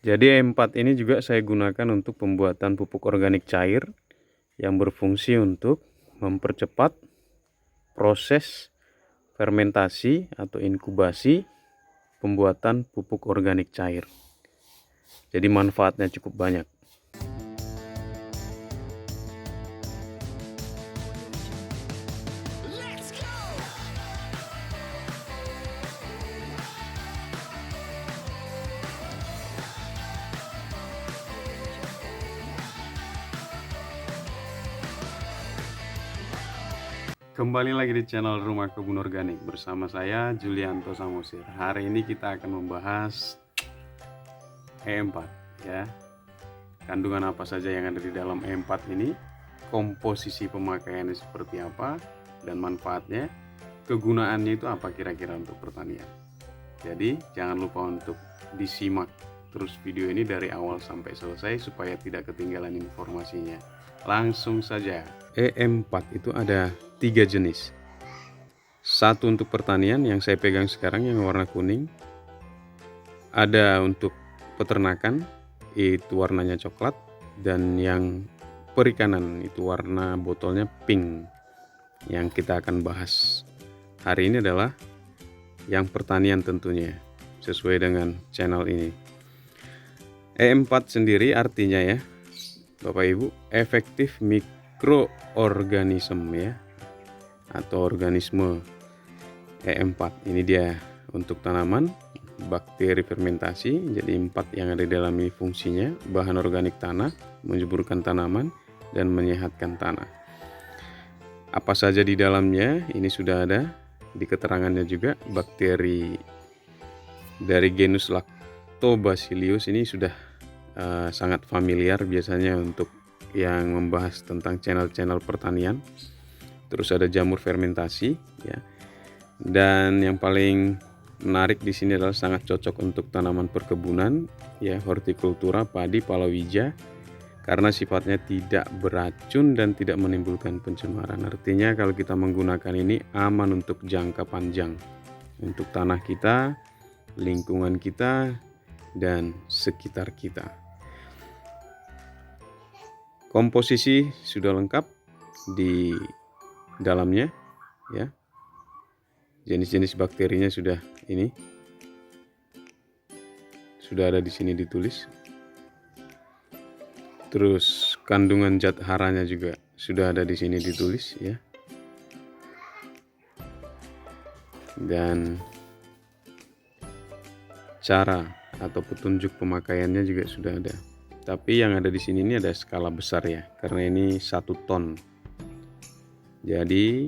Jadi E4 ini juga saya gunakan untuk pembuatan pupuk organik cair yang berfungsi untuk mempercepat proses fermentasi atau inkubasi pembuatan pupuk organik cair. Jadi manfaatnya cukup banyak. Kembali lagi di channel Rumah Kebun Organik bersama saya Julianto Samosir. Hari ini kita akan membahas E4 ya. Kandungan apa saja yang ada di dalam E4 ini, komposisi pemakaiannya seperti apa, dan manfaatnya, kegunaannya itu apa kira-kira untuk pertanian. Jadi jangan lupa untuk disimak terus video ini dari awal sampai selesai supaya tidak ketinggalan informasinya. Langsung saja. E4 itu ada 3 jenis. Satu untuk pertanian yang saya pegang sekarang yang warna kuning. Ada untuk peternakan, itu warnanya coklat. Dan yang perikanan itu warna botolnya pink. Yang kita akan bahas hari ini adalah yang pertanian tentunya, sesuai dengan channel ini. E4 sendiri artinya ya Bapak Ibu, efektif mikroorganisme ya, atau organisme. E4 ini dia untuk tanaman, bakteri fermentasi. Jadi 4 yang ada di dalam ini fungsinya: bahan organik tanah, menyuburkan tanaman, dan menyehatkan tanah. Apa saja di dalamnya ini sudah ada di keterangannya juga. Bakteri dari genus Lactobacillus ini sudah sangat familiar biasanya untuk yang membahas tentang channel-channel pertanian. Terus ada jamur fermentasi ya. Dan yang paling menarik di sini adalah sangat cocok untuk tanaman perkebunan ya, hortikultura, padi, palawija, karena sifatnya tidak beracun dan tidak menimbulkan pencemaran. Artinya kalau kita menggunakan ini aman untuk jangka panjang untuk tanah kita, lingkungan kita, dan sekitar kita. Komposisi sudah lengkap di dalamnya ya. Jenis-jenis bakterinya sudah ada di sini ditulis. Terus kandungan zat haranya juga sudah ada di sini ditulis ya. Dan cara atau petunjuk pemakaiannya juga sudah ada. Tapi yang ada di sini ini ada skala besar ya, karena ini 1 ton. Jadi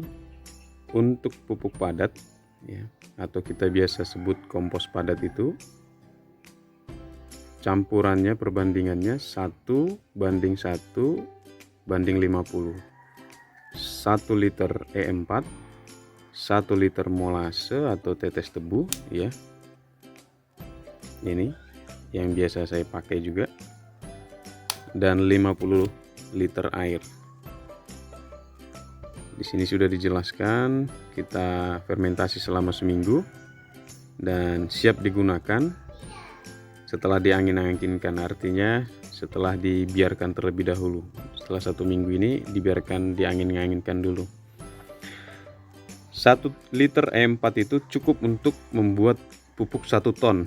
untuk pupuk padat ya, atau kita biasa sebut kompos padat itu, campurannya perbandingannya 1:1:50. 1 liter E4, 1 liter molase atau tetes tebu ya. Ini yang biasa saya pakai juga. Dan 50 liter air. Di sini sudah dijelaskan kita fermentasi selama seminggu dan siap digunakan setelah diangin-anginkan. Artinya setelah dibiarkan terlebih dahulu. Setelah 1 minggu ini dibiarkan diangin-anginkan dulu. 1 liter E4 itu cukup untuk membuat pupuk 1 ton.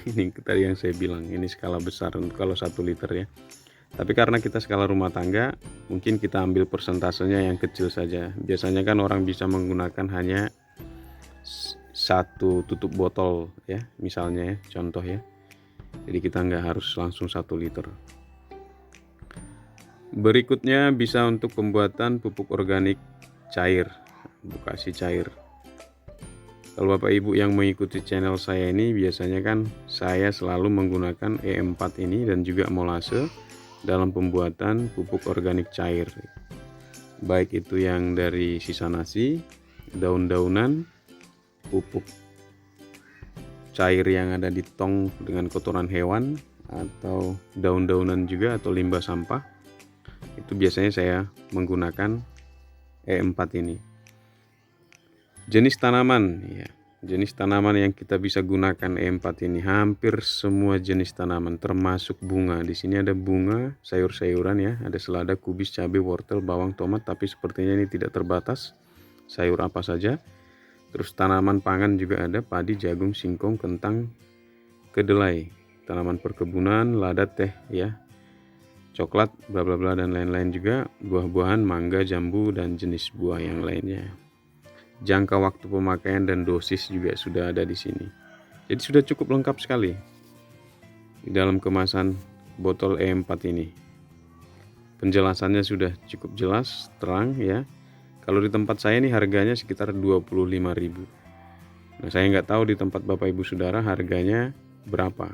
Ini tadi yang saya bilang, ini skala besar untuk kalau 1 liter ya. Tapi karena kita skala rumah tangga, mungkin kita ambil persentasenya yang kecil saja. Biasanya kan orang bisa menggunakan hanya 1 tutup botol ya, misalnya ya, contoh ya. Jadi kita nggak harus langsung 1 liter. Berikutnya bisa untuk pembuatan pupuk organik cair, bokasi cair. Kalau Bapak Ibu yang mengikuti channel saya ini, biasanya kan saya selalu menggunakan E4 ini dan juga molase dalam pembuatan pupuk organik cair, baik itu yang dari sisa nasi, daun-daunan, pupuk cair yang ada di tong dengan kotoran hewan, atau daun-daunan juga atau limbah sampah. Itu biasanya saya menggunakan E4 ini. Jenis tanaman ya, jenis tanaman yang kita bisa gunakan E4 ini hampir semua jenis tanaman termasuk bunga. Di sini ada bunga, sayur-sayuran ya, ada selada, kubis, cabai, wortel, bawang, tomat, tapi sepertinya ini tidak terbatas. Sayur apa saja. Terus tanaman pangan juga ada, padi, jagung, singkong, kentang, kedelai, tanaman perkebunan, lada, teh ya, coklat, bla bla bla dan lain-lain juga, buah-buahan, mangga, jambu dan jenis buah yang lainnya. Jangka waktu pemakaian dan dosis juga sudah ada di sini. Jadi sudah cukup lengkap sekali di dalam kemasan botol E4 ini. Penjelasannya sudah cukup jelas, terang ya. Kalau di tempat saya ini harganya sekitar 25.000. Nah, saya nggak tahu di tempat Bapak Ibu Saudara harganya berapa.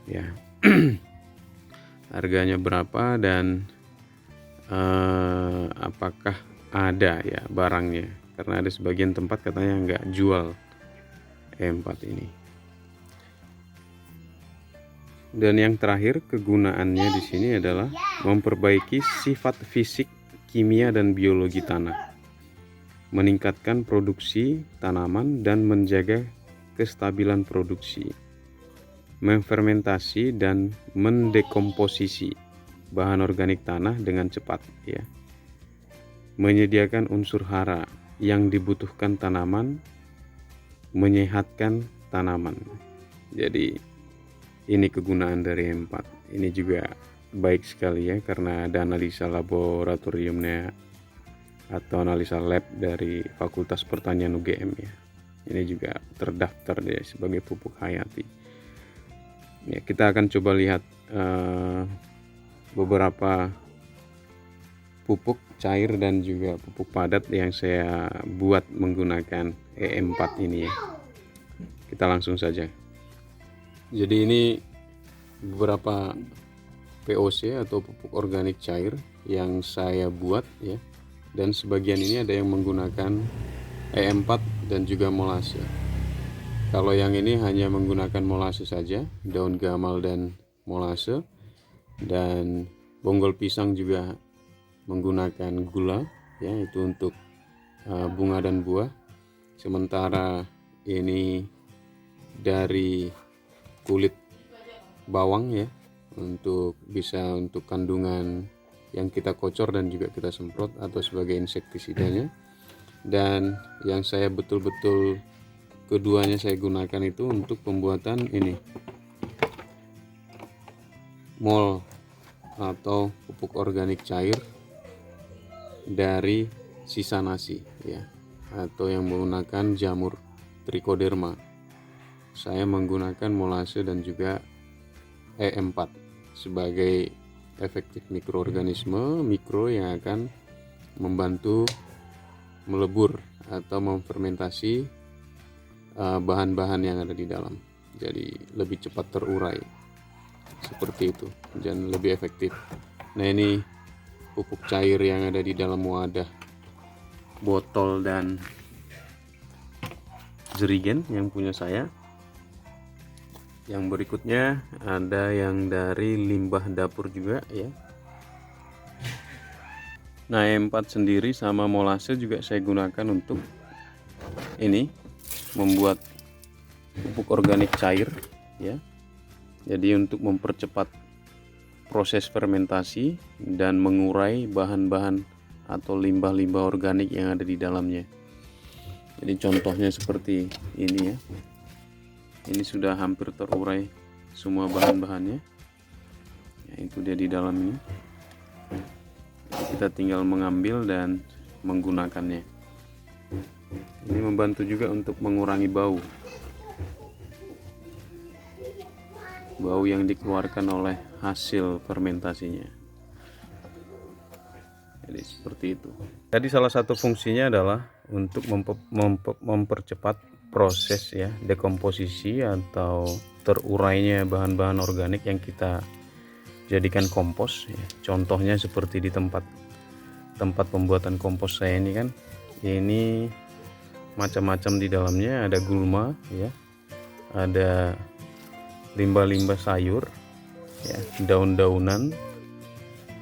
Ya. Harganya berapa dan apakah ada ya barangnya? Karena ada sebagian tempat katanya nggak jual E4 ini. Dan yang terakhir kegunaannya di sini adalah memperbaiki sifat fisik, kimia dan biologi tanah, meningkatkan produksi tanaman dan menjaga kestabilan produksi, memfermentasi dan mendekomposisi bahan organik tanah dengan cepat ya, menyediakan unsur hara yang dibutuhkan tanaman, menyehatkan tanaman. Jadi ini kegunaan dari E4. Ini juga baik sekali ya, karena ada analisa laboratoriumnya atau analisa lab dari Fakultas Pertanian UGM ya. Ini juga terdaftar dia sebagai pupuk hayati. Ya, kita akan coba lihat beberapa pupuk cair dan juga pupuk padat yang saya buat menggunakan E4 ini ya. Kita langsung saja. Jadi ini beberapa POC atau pupuk organik cair yang saya buat ya. Dan sebagian ini ada yang menggunakan E4 dan juga molase. Kalau yang ini hanya menggunakan molase saja, daun gamal dan molase. Dan bonggol pisang juga menggunakan gula ya, itu untuk bunga dan buah. Sementara ini dari kulit bawang ya, untuk bisa untuk kandungan yang kita kocor dan juga kita semprot atau sebagai insektisidanya. Dan yang saya betul-betul keduanya saya gunakan itu untuk pembuatan ini mol atau pupuk organik cair dari sisa nasi ya, atau yang menggunakan jamur trichoderma. Saya menggunakan molase dan juga E4 sebagai efektif mikroorganisme mikro yang akan membantu melebur atau memfermentasi bahan-bahan yang ada di dalam, jadi lebih cepat terurai seperti itu dan lebih efektif. Nah, ini pupuk cair yang ada di dalam wadah botol dan jerigen yang punya saya. Yang berikutnya ada yang dari limbah dapur juga ya. Nah, E4 sendiri sama molase juga saya gunakan untuk ini membuat pupuk organik cair ya. Jadi untuk mempercepat proses fermentasi dan mengurai bahan-bahan atau limbah-limbah organik yang ada di dalamnya. Jadi contohnya seperti ini ya. Ini sudah hampir terurai semua bahan-bahannya. Ya, itu dia di dalam ini. Jadi kita tinggal mengambil dan menggunakannya. Ini membantu juga untuk mengurangi bau yang dikeluarkan oleh hasil fermentasinya. Jadi seperti itu. Jadi salah satu fungsinya adalah untuk mempercepat proses ya dekomposisi atau terurainya bahan-bahan organik yang kita jadikan kompos ya. Contohnya seperti di tempat pembuatan kompos saya ini kan, ini macam-macam di dalamnya, ada gulma ya, ada limbah-limbah sayur ya, daun-daunan,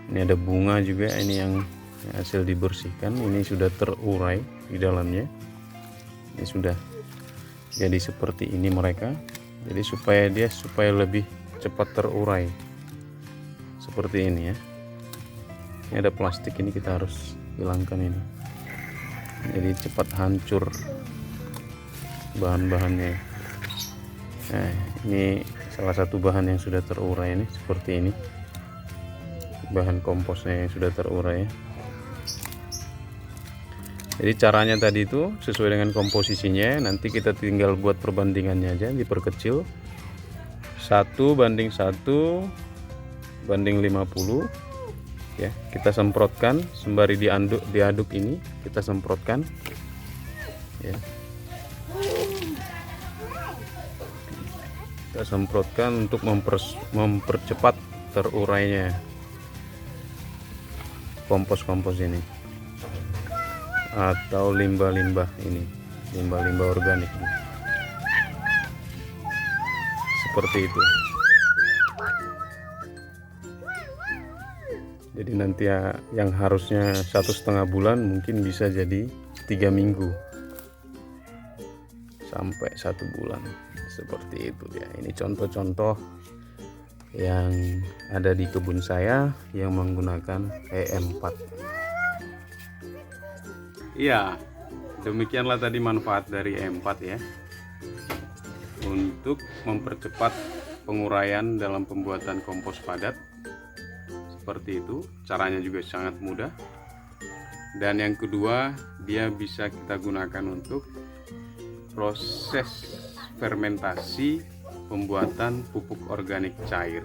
ini ada bunga juga, ini yang hasil dibersihkan, ini sudah terurai di dalamnya, ini sudah Jadi seperti ini mereka. Jadi supaya lebih cepat terurai. Seperti ini ya. Ini ada plastik, ini kita harus hilangkan ini. Jadi cepat hancur bahan-bahannya. Nah, ini salah satu bahan yang sudah terurai ini, seperti ini. Bahan komposnya yang sudah terurai ya. Jadi caranya tadi itu sesuai dengan komposisinya, nanti kita tinggal buat perbandingannya aja, diperkecil 1:1:50 ya. Kita semprotkan sembari diaduk ini, kita semprotkan ya. Kita semprotkan untuk mempercepat terurainya kompos-kompos ini atau limbah-limbah ini, limbah-limbah organik ini. Seperti itu. Jadi nanti ya, yang harusnya 1,5 bulan mungkin bisa jadi 3 minggu sampai 1 bulan. Seperti itu ya. Ini contoh-contoh yang ada di kebun saya yang menggunakan E4. Iya, demikianlah tadi manfaat dari E4 ya, untuk mempercepat penguraian dalam pembuatan kompos padat. Seperti itu, caranya juga sangat mudah. Dan yang kedua, dia bisa kita gunakan untuk proses fermentasi pembuatan pupuk organik cair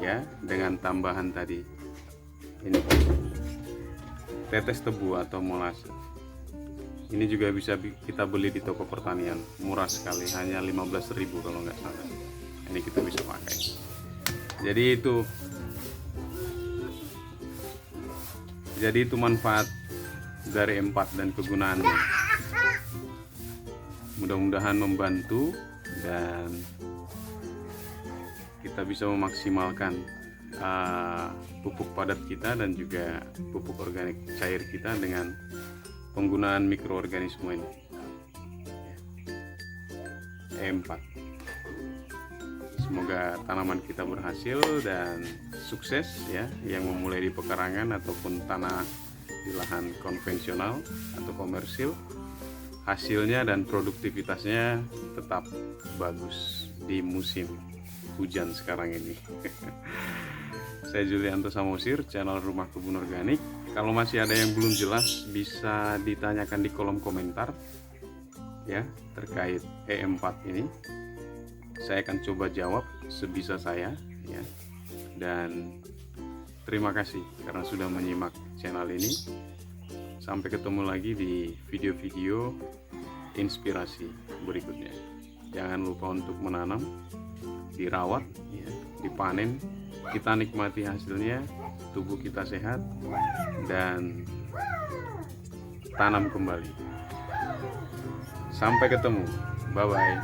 ya, dengan tambahan tadi ini tetes tebu atau molase. Ini juga bisa kita beli di toko pertanian, murah sekali, hanya 15.000 kalau nggak salah. Ini kita bisa pakai. Jadi itu manfaat dari E4 dan kegunaannya. Mudah-mudahan membantu dan kita bisa memaksimalkan pupuk padat kita dan juga pupuk organik cair kita dengan penggunaan mikroorganisme ini. E4. Semoga tanaman kita berhasil dan sukses ya, yang memulai di pekarangan ataupun tanah di lahan konvensional atau komersil. Hasilnya dan produktivitasnya tetap bagus di musim hujan sekarang ini. Saya Julianto Samosir, channel Rumah Kebun Organik. Kalau masih ada yang belum jelas, bisa ditanyakan di kolom komentar ya, terkait E4 ini. Saya akan coba jawab sebisa saya ya. Dan terima kasih karena sudah menyimak channel ini. Sampai ketemu lagi di video-video inspirasi berikutnya. Jangan lupa untuk menanam, dirawat ya, dipanen, kita nikmati hasilnya, tubuh kita sehat, dan tanam kembali. Sampai ketemu, bye bye.